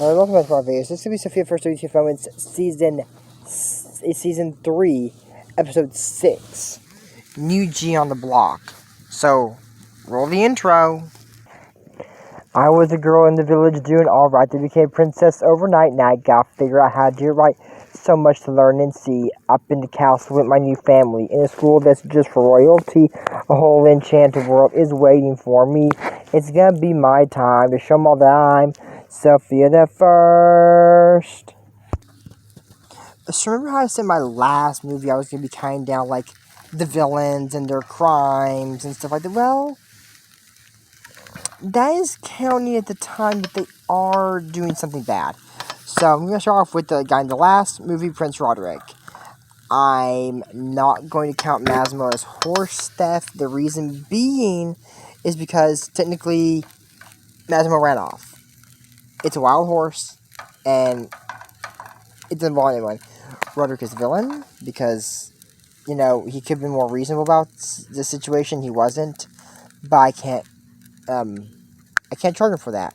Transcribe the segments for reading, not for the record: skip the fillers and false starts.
Alright, welcome back to my videos. This is going to be Sofia First WTF Moments, Season 3, Episode 6. New G on the block. So, roll the intro. I was a girl in the village doing alright. They became princess overnight. Now I gotta figure out how to do it right. So much to learn and see. Up in the castle with my new family. In a school that's just for royalty. A whole enchanted world is waiting for me. It's gonna be my time to show them all that I'm Sofia the First. So remember how I said in my last movie I was going to be tying down, like, the villains and their crimes and stuff like that? Well, that is counting at the time that they are doing something bad. So I'm going to start off with the guy in the last movie, Prince Roderick. I'm not going to count Massimo as horse theft. The reason being is because technically Massimo ran off. It's a wild horse, and it doesn't involve anyone. Roderick is the villain, because, you know, he could have been more reasonable about the situation. He wasn't, but I can't charge him for that.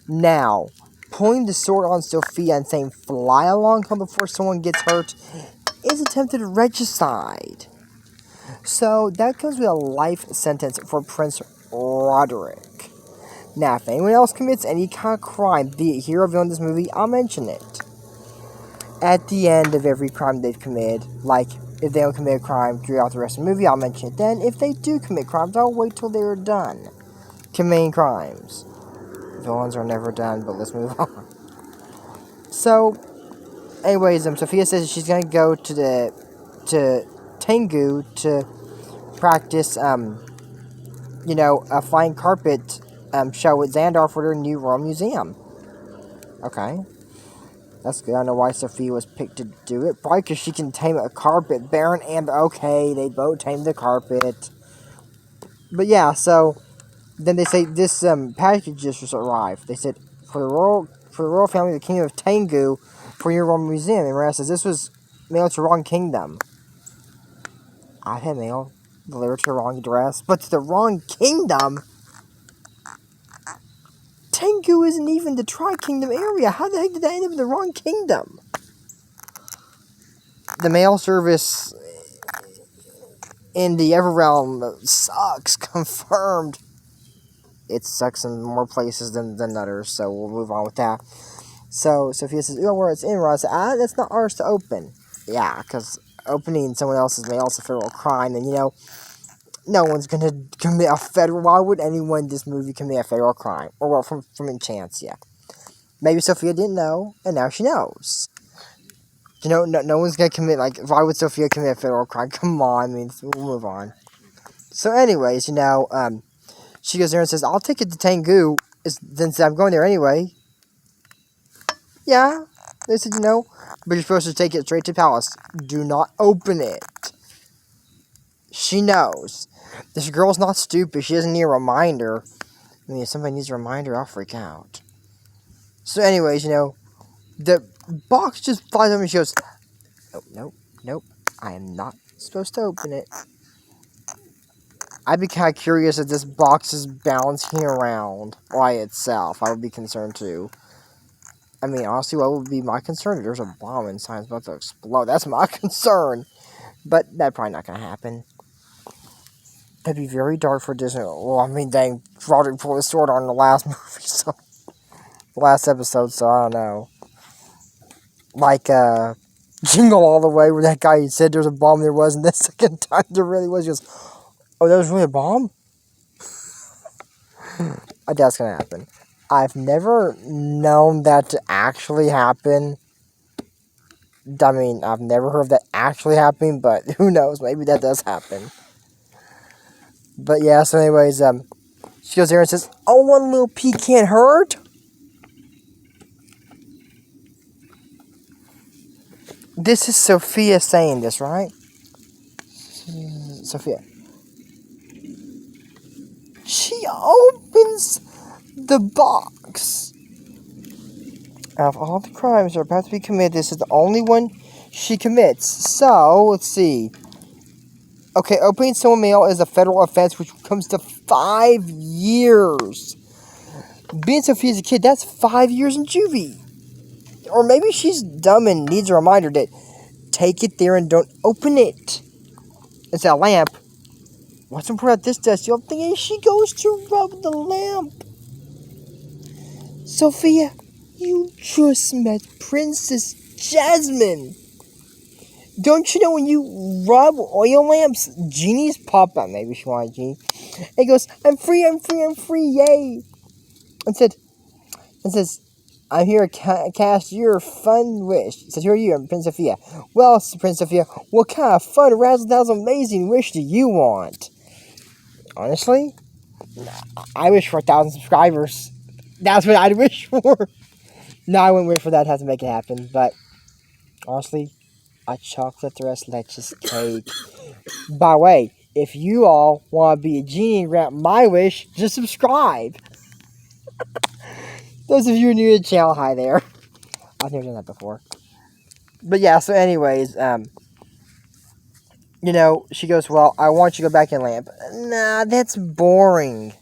Now, pulling the sword on Sofia and saying, fly along home before someone gets hurt, is attempted regicide. So, that comes with a life sentence for Prince Roderick. Now, if anyone else commits any kind of crime, be it hero or villain in this movie, I'll mention it. At the end of every crime they've committed, like, if they don't commit a crime throughout the rest of the movie, I'll mention it then. If they do commit crimes, I'll wait till they're done committing crimes. Villains are never done, but let's move on. So, anyways, Sofia says she's gonna go to Tengu to practice, a flying carpet show with Xandar for their new Royal Museum. Okay. That's good. I don't know why Sofia was picked to do it. Probably because she can tame a carpet. Baron and... Okay, they both tame the carpet. But yeah, so... Then they say this package just arrived. They said, for the royal family of the Kingdom of Tengu, for your Royal Museum. And Mariah says, this was mailed to the wrong kingdom. I've had mail delivered to the wrong address. But to the wrong kingdom? Tengu isn't even the Tri-Kingdom area. How the heck did that end up in the wrong kingdom? The mail service in the Everrealm sucks. Confirmed. It sucks in more places than others, so we'll move on with that. So Sofia says, where it's in, Ross. That's not ours to open. Yeah, because opening someone else's mail is a federal crime, and, no one's going to commit a federal... Why would anyone in this movie commit a federal crime? Or, well, from enchants, yeah. Maybe Sofia didn't know, and now she knows. No one's going to commit, like, why would Sofia commit a federal crime? Come on, I mean, we'll move on. So, anyways, she goes there and says, I'll take it to Tengu, since I'm going there anyway. Yeah, they said, but you're supposed to take it straight to the palace. Do not open it. She knows. This girl's not stupid. She doesn't need a reminder. I mean, if somebody needs a reminder, I'll freak out. So anyways, the box just flies over and she goes, nope. I am not supposed to open it. I'd be kind of curious if this box is bouncing around by itself. I would be concerned too. I mean, honestly, what would be my concern? If there's a bomb inside it's about to explode. That's my concern. But that's probably not going to happen. That'd be very dark for Disney. Well, I mean, dang, Roderick pulled his sword on the last movie, so... last episode, so I don't know. Like, Jingle All the Way, where that guy said there's a bomb, there wasn't. The second time there really was. He goes, oh, that was really a bomb? I doubt it's gonna happen. I've never known that to actually happen. I mean, I've never heard of that actually happening, but who knows, maybe that does happen. But yeah, so anyways, she goes there and says, oh, one little pea can't hurt? This is Sofia saying this, right? Sofia. She opens the box. Out of all the crimes that are about to be committed, this is the only one she commits. So, let's see. Okay, opening someone's mail is a federal offense, which comes to 5 years. Being Sofia as a kid, that's 5 years in juvie. Or maybe she's dumb and needs a reminder that take it there and don't open it. It's a lamp. What's important about this test? The other thing is she goes to rub the lamp. Sofia, you just met Princess Jasmine. Don't you know when you rub oil lamps, genies pop out? Maybe she wanted a genie. And he goes, I'm free, I'm free, I'm free, yay. And says, I'm here to cast your fun wish. Says, who are you? I'm Prince Sofia. Well, Prince Sofia, what kind of fun, razzle-dazzle, amazing wish do you want? Honestly, I wish for 1,000 subscribers. That's what I'd wish for. No, I wouldn't wish for that. Have to make it happen. But honestly, a chocolate tres leches cake. By the way, if you all want to be a genie and grant my wish, just subscribe. Those of you who are new to the channel, hi there. I've never done that before. But yeah, so anyways, she goes, well, I want you to go back in lamp. Nah, that's boring.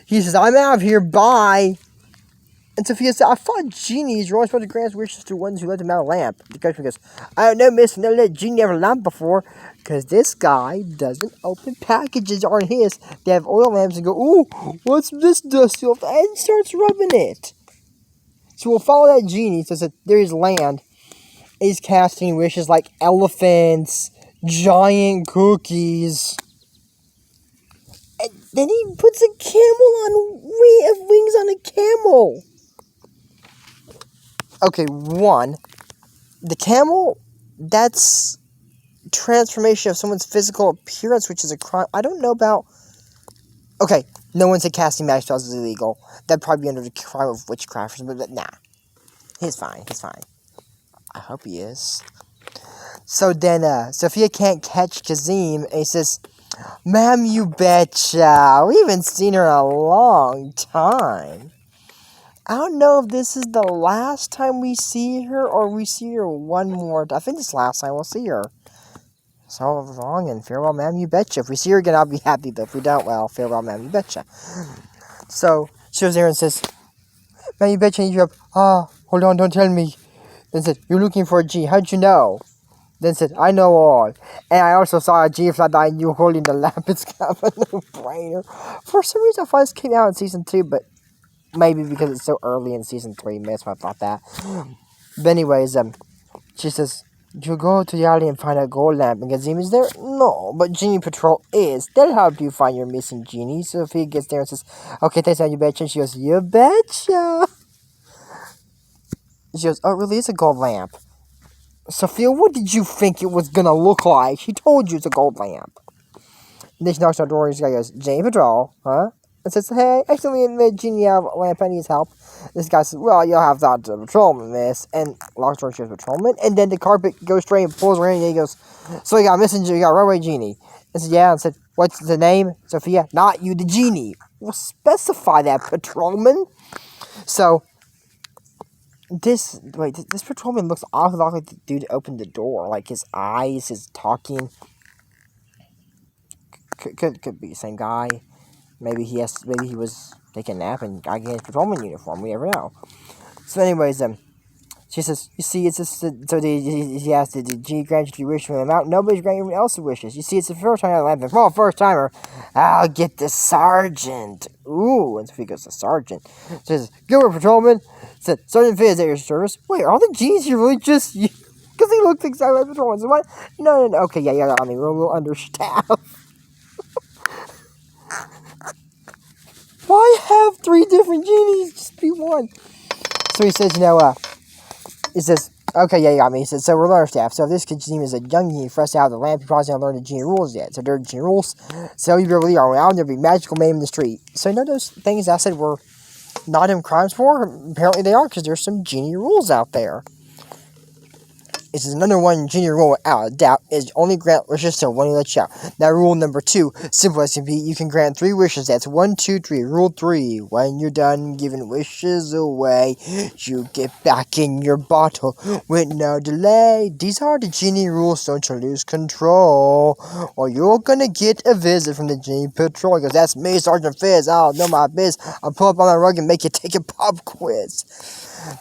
He says, I'm out of here, bye. And Sofia said, I thought genies were only supposed to grant wishes to ones who let them out of lamp. The coachman goes, I don't know, miss, never let genie have a lamp before. Because this guy doesn't open packages on his. They have oil lamps and go, ooh, what's this dusty off? And starts rubbing it. So we'll follow that genie. So that there's land. He's casting wishes like elephants, giant cookies. And then he puts a camel on wings on a camel. Okay, one, the camel, that's transformation of someone's physical appearance, which is a crime. I don't know about... Okay, no one said casting magic spells is illegal. That'd probably be under the crime of witchcraft, but nah. He's fine. I hope he is. So then, Sofia can't catch Kazim, and he says, Ma'am, you betcha. We haven't seen her in a long time. I don't know if this is the last time we see her, or we see her one more. I think this is the last time we'll see her. So long, and farewell, ma'am, you betcha. If we see her again, I'll be happy, but if we don't, well, farewell, ma'am, you betcha. So, she goes there and says, Ma'am, you betcha, I need your help. Hold on, don't tell me. Then said, you're looking for a G. How'd you know? Then said, I know all. And I also saw a G fly by you holding the lamp. It's kind of a no-brainer. For some reason, I thought this came out in Season 2, but maybe because it's so early in Season 3. Maybe that's why I thought that. But anyways, she says, you go to the alley and find a gold lamp. And Kazim is there? No, but Genie Patrol is. They'll help you find your missing genie. Sophia gets there and says, okay, thanks, you betcha. And she goes, you betcha. She goes, oh, really? It's a gold lamp. Sophia, what did you think it was gonna look like? She told you it's a gold lamp. And then she knocks on the door and this guy goes, Genie Patrol, huh? And says, hey, I accidentally made Genie out of a lamp. I need his help. This guy says, well, you'll have to talk to the patrolman, miss. And locks the door and she goes, patrolman. And then the carpet goes straight and pulls her in. And he goes, so you got a messenger, you got a runaway Genie. And says, yeah. And said, what's the name? Sophia, not you, the Genie. Well, specify that, patrolman. So, this patrolman looks awfully like the dude that opened the door. Like, his eyes, his talking. Could be the same guy. Maybe he was taking a nap and got in his patrolman uniform. We never know. So anyways, she says, you see, it's just, so he asked, did the G grant you 3 wishes from them out? Nobody's granting anyone else's wishes. You see, it's the first time I land. Oh, first timer. I'll get the sergeant. Ooh, and Sophia goes, the sergeant. She says, go over, patrolman. Said, Sergeant Fizz at your service. Wait, are all the G's here really just you? Because he looked exactly like patrolman. So what? No. Okay, yeah, I mean, we're a little understaffed. Why have 3 different genies? Just be one. So he says, he says, okay, yeah, you got me. He says, so we're understaffed. So if this genie is a young genie fresh out of the lamp, he probably hasn't learned the genie rules yet. So there are genie rules. So you really are around, there'll be magical mayhem in the street. So those things I said were not in crimes for? Apparently they are, because there's some genie rules out there. This is another one Genie rule without a doubt is only grant wishes to one who lets you out. Now rule number 2, simple as can be, you can grant 3 wishes. That's 1, 2, 3. Rule 3, when you're done giving wishes away, you get back in your bottle with no delay. These are the Genie rules, don't you lose control, or you're gonna get a visit from the Genie Patrol, because that's me, Sergeant Fizz. I'll know my biz. I'll pull up on my rug and make you take a pop quiz.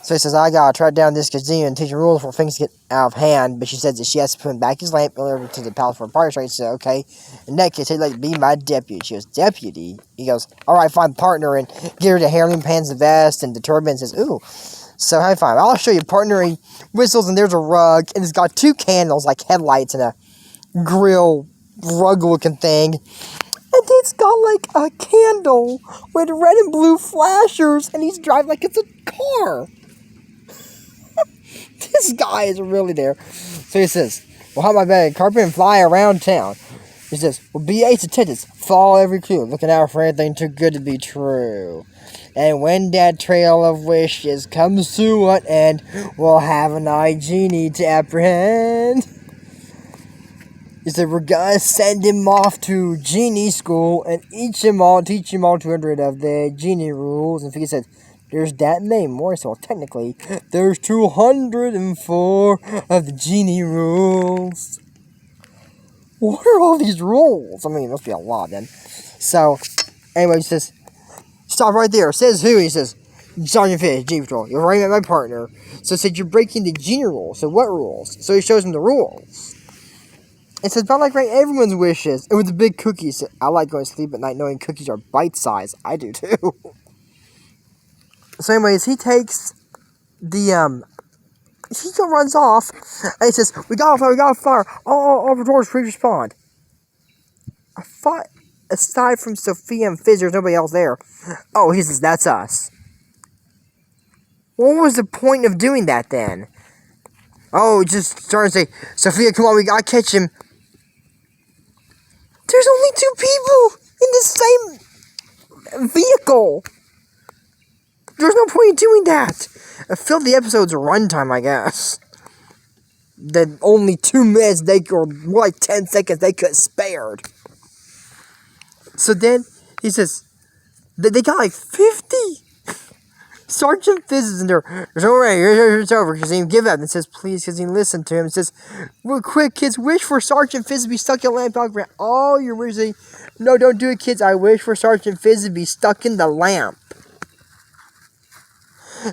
So he says, I gotta track down this Genie and teach him rules before things get out of hand. But she says that she has to put him back his lamp over to the palace for a party. So he says, okay. In that case, he'd like to be my deputy. She goes, deputy? He goes, alright, fine, partner. And get her the heirloom pants, the vest, and the turban. And says, ooh. So, hey, fine. I'll show you, partner. He whistles, and there's a rug. And it's got 2 candles, like headlights, and a grill rug-looking thing. And it's got, like, a candle with red and blue flashers, and he's driving like it's a car. This guy is really there. So he says, well, how about that carpet and fly around town? He says, well, BA's attendants, follow every clue, looking out for anything too good to be true. And when that trail of wishes comes to an end, we'll have an eye Genie to apprehend. He said, we're gonna send him off to Genie school and teach him all 200 of the Genie rules. And he said, there's that many more, so technically, there's 204 of the Genie rules. What are all these rules? I mean, it must be a lot then. So, anyway, he says, stop right there. Says who? He says, Sergeant Fish, Genie Patrol. You're right at my partner. So he said, you're breaking the Genie rules. So what rules? So he shows him the rules. It says, but I like writing everyone's wishes. And with the big cookies, I like going to sleep at night knowing cookies are bite-sized. I do too. So anyways, he takes the, he runs off, and he says, we got a fire, all patrols please respond. I thought, aside from Sofia and Fizz, there's nobody else there. Oh, he says, that's us. What was the point of doing that then? Oh, just starting to say, Sofia, come on, we gotta catch him. There's only 2 people in the same vehicle. There's no point in doing that. Fill the episode's runtime, I guess. The only 2 minutes or more like 10 seconds they could have spared. So then he says, they got like 50. Sergeant Fizz is in there. There's no way. It's over. Kazim give up and says, please, Kazim, listen to him. And says, well, quick, kids, wish for Sergeant Fizz to be stuck in a lamp. All your wishes. No, don't do it, kids. I wish for Sergeant Fizz to be stuck in the lamp.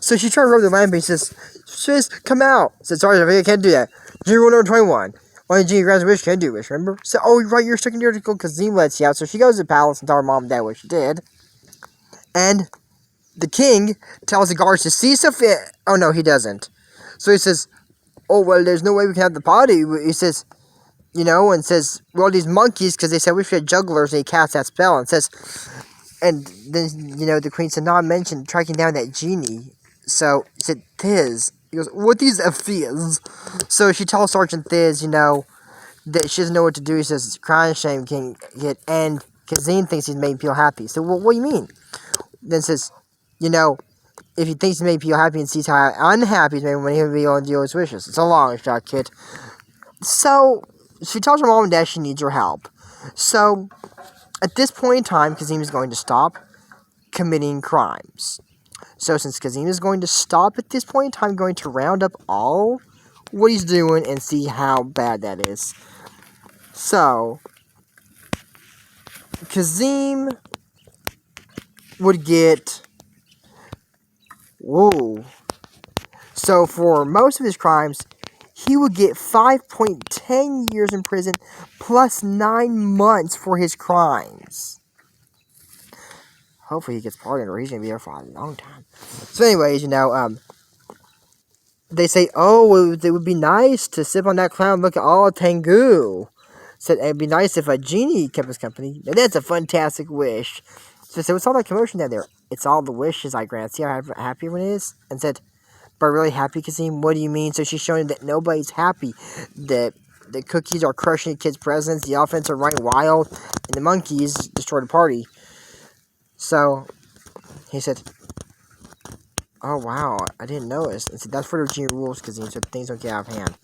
So she tried to rub the lamp and he says, Fizz, come out. Said, Sergeant, I can't do that. Genie rule number 21. Only Genie grants a wish, can't do a wish, remember? So, oh, you're right, you're stuck in here to go Kazim lets you out. So she goes to the palace and tells her mom and dad what she did. And the king tells the guards to see Sofia. Oh, no, he doesn't. So he says, oh, well, there's no way we can have the party. He says, you know, and says, well, these monkeys, because they said we should have jugglers, and he casts that spell, and says, and then, you know, the queen said, not mention tracking down that Genie. So he said, Thiz. He goes, what is a Thiz? So she tells Sergeant Thiz, you know, that she doesn't know what to do. He says, crying shame can get, and Kazim thinks he's made people happy. So, well, what do you mean? Then says, you know, if he thinks he made people happy and sees how unhappy he's made when he'll be able to deal with his wishes. It's a long shot, kid. So, she tells her mom and dad she needs her help. So, at this point in time, Kazim is going to stop committing crimes. So, since Kazim is going to stop at this point in time, I'm going to round up all what he's doing and see how bad that is. So, Kazim would get... Whoa. So, for most of his crimes, he would get 5.10 years in prison plus 9 months for his crimes. Hopefully he gets pardoned or he's going to be there for a long time. So anyways, you know, they say, oh, it would be nice to sip on that clown, look at all Tengu. Said it'd be nice if a Genie kept us company. And that's a fantastic wish. So I said, what's all that commotion down there? It's all the wishes I grant. See how happy everyone is? And said, but really happy, Kazim? What do you mean? So she's showing that nobody's happy. That the cookies are crushing the kids' presents, the elephants are running wild, and the monkeys destroy the party. So, he said, Oh, wow. I didn't notice. And see, that's for the Genie rules, because things don't get out of hand.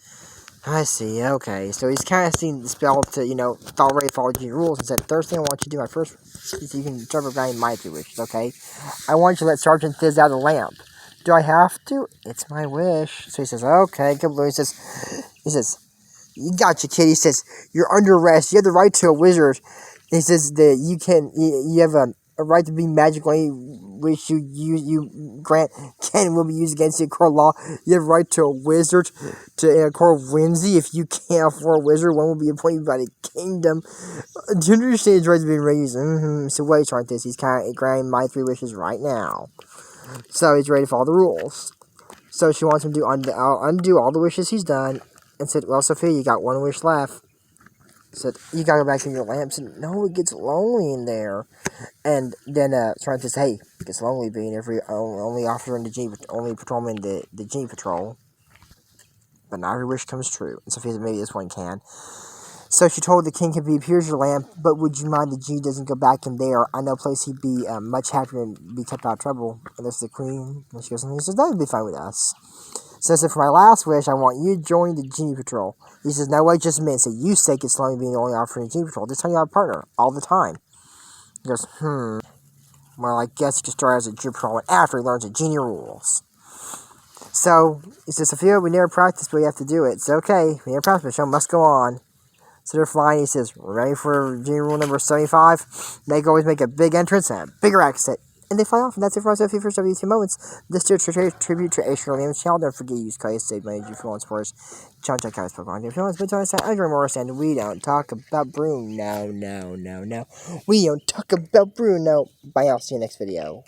I see. Okay. So he's kind of seen the spell to, already follow Genie rules and said, first thing I want you to do, my first, is you can serve a guy in my 3 wishes, okay? I want you to let Sergeant Fizz out of the lamp. Do I have to? It's my wish. So he says, okay, come on. He says, you got you, kid. He says, you're under arrest. You have the right to a wizard. He says that you have a right to be magical. Any wish you grant can and will be used against you in court of law. You have a right to a wizard in a court of whimsy. If you can't afford a wizard, one will be appointed by the kingdom. Do you understand his rights being raised? So what he's trying to do is he's kind of granting my 3 wishes right now. So he's ready to follow the rules. So she wants him to undo all the wishes he's done. And said, well, Sophia, you got 1 wish left. Said, you gotta go back to your lamp. Said, no, it gets lonely in there. And then, trying to say, hey, it gets lonely being only officer in the Genie, only patrolman in the Genie Patrol. But not every wish comes true. And Sophia said, maybe this one can. So she told the king, here's your lamp, but would you mind the Genie doesn't go back in there? I know a place he'd be much happier and be kept out of trouble. And there's the queen. And she goes, and he says, that would be fine with us. So for my last wish, I want you to join the Genie Patrol. He says, no, wait just a minute. So you say it's slowly being the only officer in the Genie Patrol. This time you have a partner, all the time. He goes, well, I guess he can start as a Genie Patrol after he learns the Genie rules. So, he says, Sophia, we never practiced, but we have to do it. It's okay. We never practiced, but the show must go on. So they're flying. He says, we're ready for Genie rule number 75. They always make a big entrance and a bigger exit. And they fly off, and that's it for us, Sofia, for WTF Moments. This is a tribute to Ace Williams' channel. Don't forget to use code save money if you want sports. Check out his Pokemon. If you want to Andrew Morris, and we don't talk about Bruno. No. We don't talk about Bruno. Bye, I'll see you next video.